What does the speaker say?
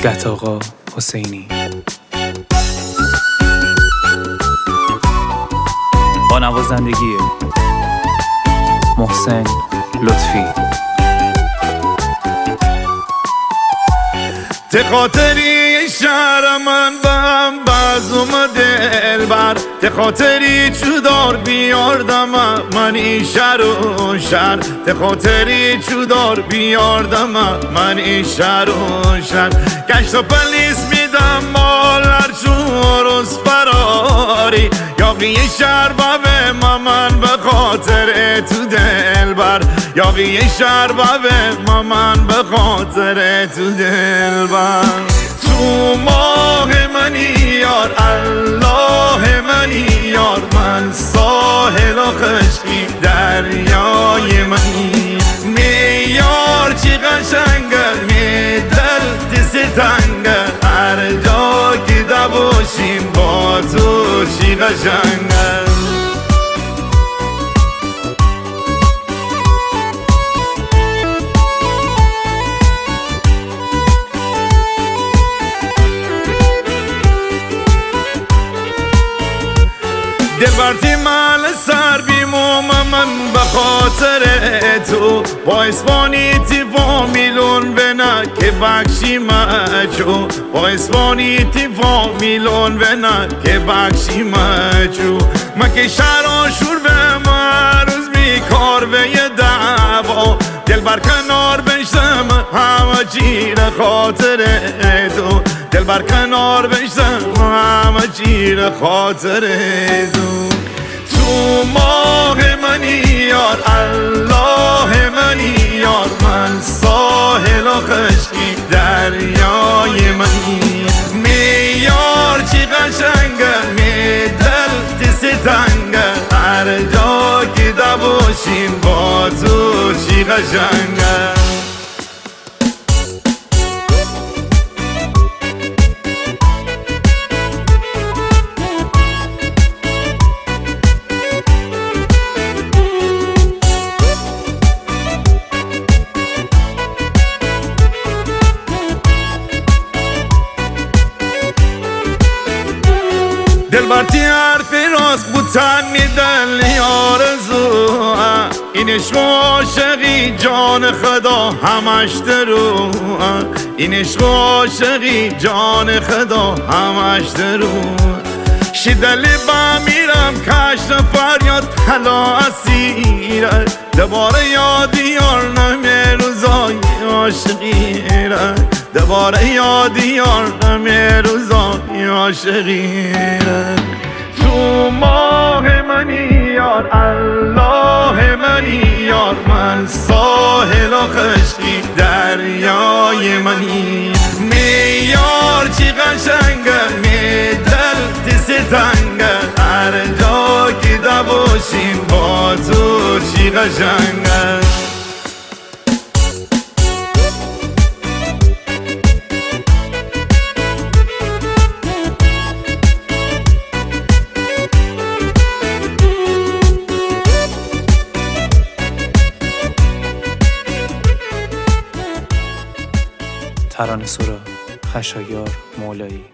گتاقا حسینی با نوازندگی محسن لطفی. ته خاطری شهر من بهم بازم دلبر، ته خاطری چودار بیاردم من این شهر و شهر، ته خاطری چودار بیاردم من این شهر و شهر. گشت و پلیس میدم مالر چون روز فراری، یاقی شهر بابه من به خاطر تو دلبر، یاقی شهر بابه من به خاطر تو دلبر. تو ماه منی یار، الله منی یار، من ساحل و خشکی دریای منی. میار چی قشنگه می دل دست تنگه، هر جا که باشیم با تو چی قشنگه. دلبرتی مال سر بیموم من به خاطر تو، با اسپانی تی فامیلون بنا که بخشی مچو، با اسپانی تی فامیلون بنا که بخشی مچو. من که شهر شور به روز بیکار به یه دعوا، دلبر کنار بشتم همه چی را خاطر تو، دلبر کنار بشتم همه چی را خاطر تو. تو ماه منی یار، الله منی یار، من ساحل و خشکی دریای منی. میار چی قشنگه می دل دست تنگه، هر جا که باشیم با تو چی قشنگه. دلبرتی حرف راست بود تن میدن آرزو، این عشق و عاشقی جان خدا همش درو، این عشق و عاشقی جان خدا همش درو. شدلی با میرم کشت فریاد حالا اسیره، دوباره یادی یار نمی روزای عاشقی ره، دوباره یادی یار نمی روزای عاشقی ره. تو ماه منی یار، الله منی یار، من ساحل و خشکی دریای منی. میار چی قشنگه می دل دست تنگه، هر جا که باشیم با تو چی قشنگه. ترانه سرا خشایار مولایی.